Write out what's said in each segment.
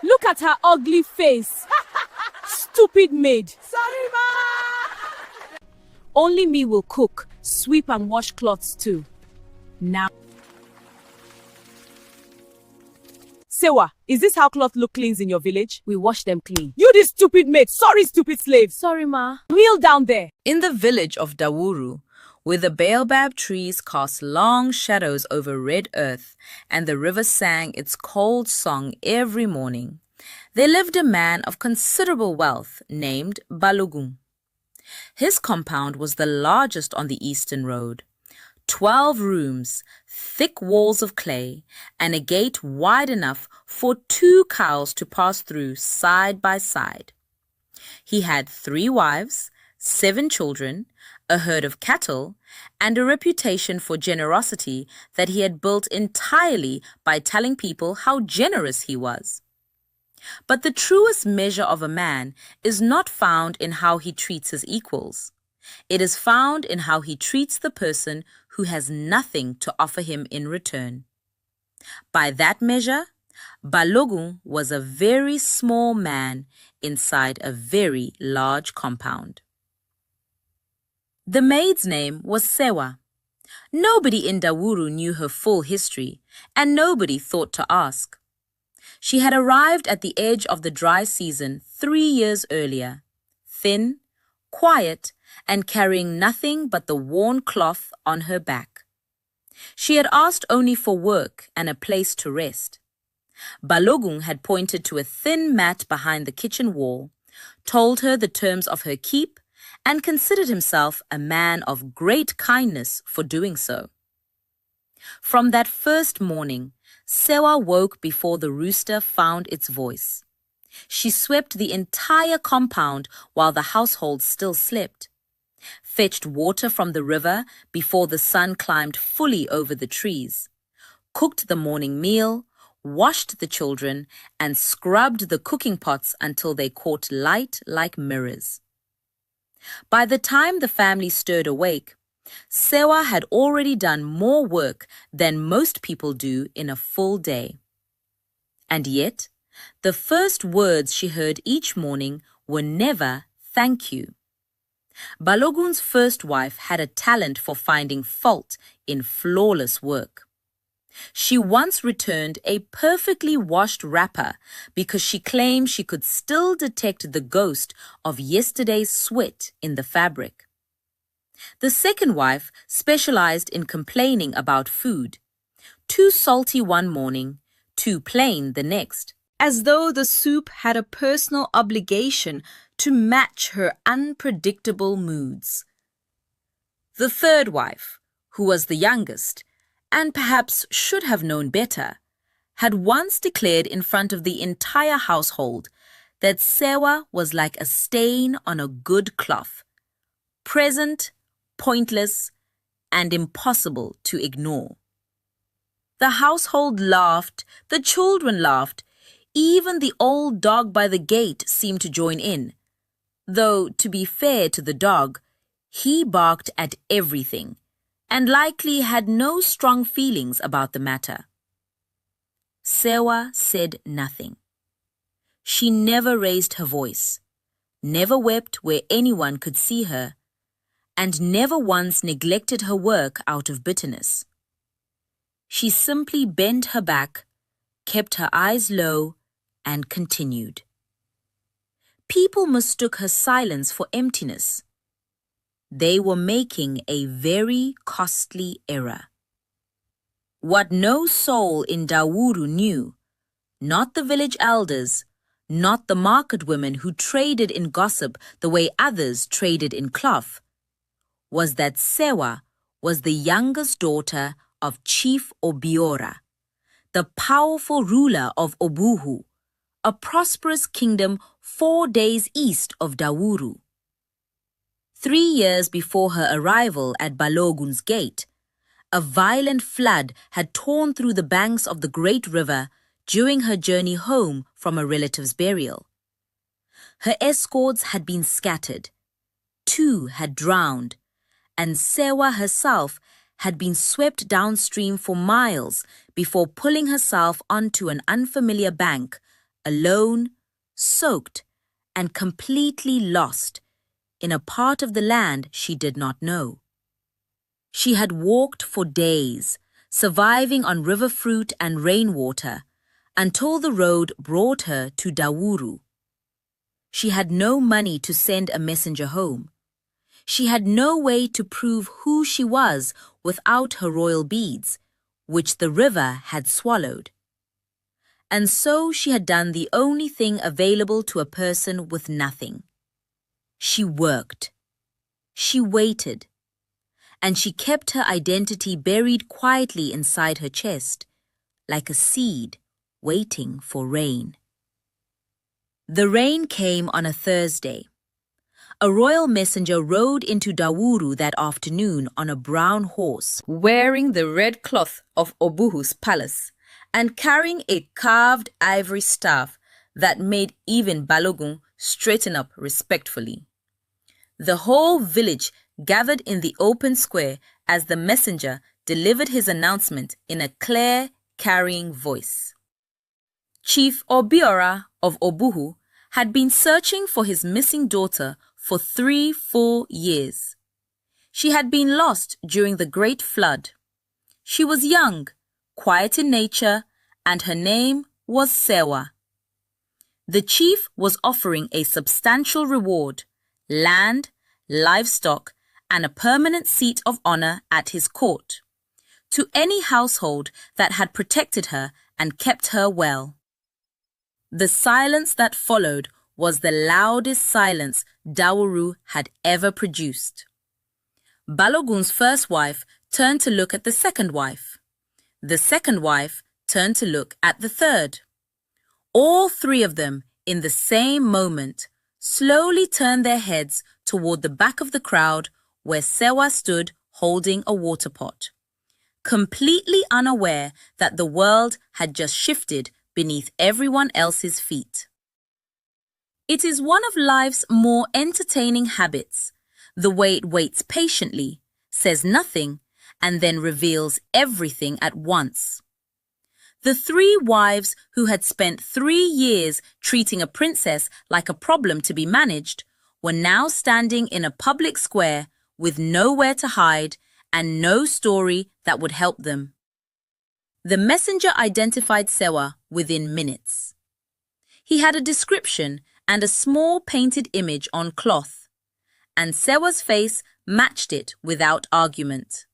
Look at her ugly face. Stupid maid. Sorry, ma! Only me will cook, sweep and wash clothes too. Now. Sewa, is this how cloth look cleans in your village? We wash them clean. You this stupid maid. Sorry, stupid slave. Sorry, ma. Kneel down there. In the village of Dawuru, where the baobab trees cast long shadows over red earth and the river sang its cold song every morning, there lived a man of considerable wealth named Balogun. His compound was the largest on the eastern road. 12 rooms, thick walls of clay, and a gate wide enough for 2 cows to pass through side by side. He had 3 wives, 7 children, a herd of cattle, and a reputation for generosity that he had built entirely by telling people how generous he was. But the truest measure of a man is not found in how he treats his equals. It is found in how he treats the person who has nothing to offer him in return. By that measure, Balogun was a very small man inside a very large compound. The maid's name was Sewa. Nobody in Dawuru knew her full history, and nobody thought to ask. She had arrived at the edge of the dry season 3 years earlier, thin, quiet, and carrying nothing but the worn cloth on her back. She had asked only for work and a place to rest. Balogun had pointed to a thin mat behind the kitchen wall, told her the terms of her keep, and considered himself a man of great kindness for doing so. From that first morning, Sewa woke before the rooster found its voice. She swept the entire compound while the household still slept, fetched water from the river before the sun climbed fully over the trees, cooked the morning meal, washed the children, and scrubbed the cooking pots until they caught light like mirrors. By the time the family stirred awake, Sewa had already done more work than most people do in a full day. And yet, the first words she heard each morning were never "thank you." Balogun's first wife had a talent for finding fault in flawless work. She once returned a perfectly washed wrapper because she claimed she could still detect the ghost of yesterday's sweat in the fabric. The second wife specialized in complaining about food. Too salty one morning, too plain the next, as though the soup had a personal obligation to match her unpredictable moods. The third wife, who was the youngest, and perhaps should have known better, had once declared in front of the entire household that Sewa was like a stain on a good cloth, present, pointless, and impossible to ignore. The household laughed, the children laughed, even the old dog by the gate seemed to join in, though, to be fair to the dog, he barked at everything, and likely had no strong feelings about the matter. Sewa said nothing. She never raised her voice, never wept where anyone could see her, and never once neglected her work out of bitterness. She simply bent her back, kept her eyes low, and continued. People mistook her silence for emptiness. They were making a very costly error. What no soul in Dawuru knew, not the village elders, not the market women who traded in gossip the way others traded in cloth, was that Sewa was the youngest daughter of Chief Obiora, the powerful ruler of Obuhu, a prosperous kingdom 4 days east of Dawuru. 3 years before her arrival at Balogun's gate, a violent flood had torn through the banks of the great river during her journey home from a relative's burial. Her escorts had been scattered, 2 had drowned, and Sewa herself had been swept downstream for miles before pulling herself onto an unfamiliar bank alone, soaked, and completely lost in a part of the land she did not know. She had walked for days, surviving on river fruit and rainwater, until the road brought her to Dawuru. She had no money to send a messenger home. She had no way to prove who she was without her royal beads, which the river had swallowed. And so she had done the only thing available to a person with nothing. She worked. She waited. And she kept her identity buried quietly inside her chest, like a seed waiting for rain. The rain came on a Thursday. A royal messenger rode into Dawuru that afternoon on a brown horse, wearing the red cloth of Obuhu's palace and carrying a carved ivory staff that made even Balogun straighten up respectfully. The whole village gathered in the open square as the messenger delivered his announcement in a clear, carrying voice. Chief Obiora of Obuhu had been searching for his missing daughter for 3 full years. She had been lost during the Great Flood. She was young, quiet in nature, and her name was Sewa. The chief was offering a substantial reward, land, livestock, and a permanent seat of honor at his court, to any household that had protected her and kept her well. The silence that followed was the loudest silence Dawuru had ever produced. Balogun's first wife turned to look at the second wife. The second wife turned to look at the third. All 3 of them, in the same moment, slowly turned their heads toward the back of the crowd where Sewa stood holding a water pot, completely unaware that the world had just shifted beneath everyone else's feet. It is one of life's more entertaining habits, the way it waits patiently, says nothing, and then reveals everything at once. The 3 wives who had spent 3 years treating a princess like a problem to be managed were now standing in a public square with nowhere to hide and no story that would help them. The messenger identified Sewa within minutes. He had a description and a small painted image on cloth, and Sewa's face matched it without argument.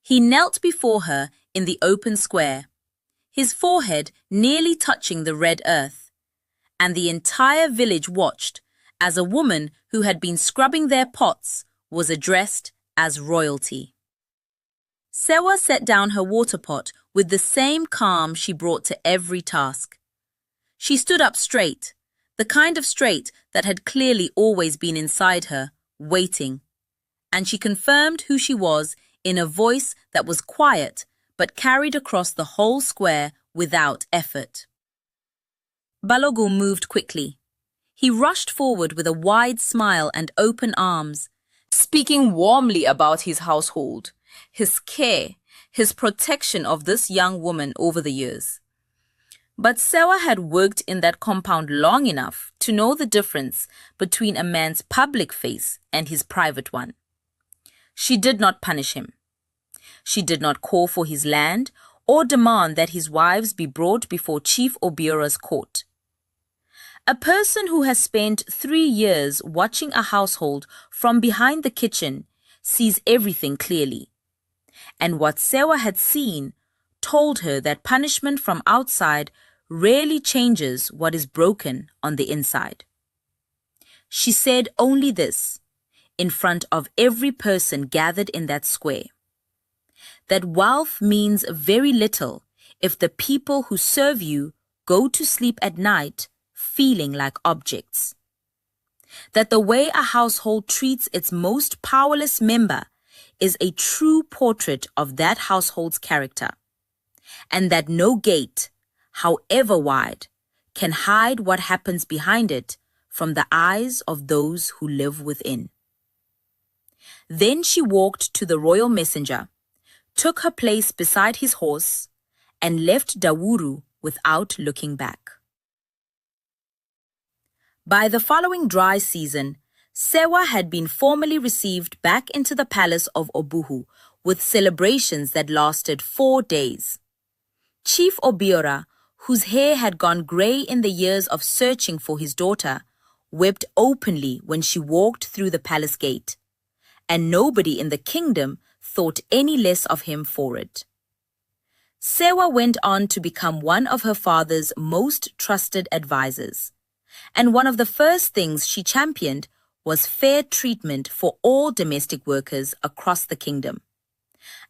He knelt before her in the open square, his forehead nearly touching the red earth, and the entire village watched as a woman who had been scrubbing their pots was addressed as royalty. Sewa set down her water pot with the same calm she brought to every task. She stood up straight, the kind of straight that had clearly always been inside her, waiting, and she confirmed who she was in a voice that was quiet but carried across the whole square without effort. Balogun moved quickly. He rushed forward with a wide smile and open arms, speaking warmly about his household, his care, his protection of this young woman over the years. But Sewa had worked in that compound long enough to know the difference between a man's public face and his private one. She did not punish him. She did not call for his land or demand that his wives be brought before Chief Obiora's court. A person who has spent 3 years watching a household from behind the kitchen sees everything clearly. And what Sewa had seen told her that punishment from outside rarely changes what is broken on the inside. She said only this, in front of every person gathered in that square, that wealth means very little if the people who serve you go to sleep at night feeling like objects. That the way a household treats its most powerless member is a true portrait of that household's character, and that no gate, however wide, can hide what happens behind it from the eyes of those who live within. Then she walked to the royal messenger, took her place beside his horse, and left Dawuru without looking back. By the following dry season, Sewa had been formally received back into the palace of Obuhu with celebrations that lasted 4 days. Chief Obiora, whose hair had gone grey in the years of searching for his daughter, wept openly when she walked through the palace gate, and nobody in the kingdom thought any less of him for it. Sewa went on to become one of her father's most trusted advisors, and one of the first things she championed was fair treatment for all domestic workers across the kingdom,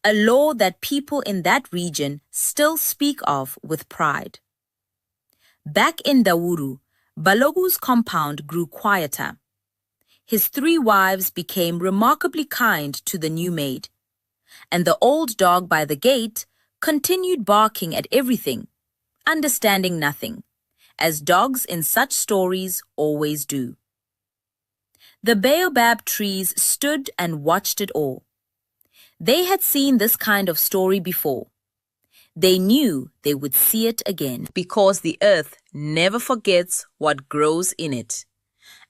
a law that people in that region still speak of with pride. Back in Dauru, Balogu's compound grew quieter. His 3 wives became remarkably kind to the new maid, and the old dog by the gate continued barking at everything, understanding nothing, as dogs in such stories always do. The baobab trees stood and watched it all. They had seen this kind of story before. They knew they would see it again, because the earth never forgets what grows in it,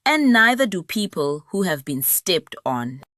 and neither do people who have been stepped on.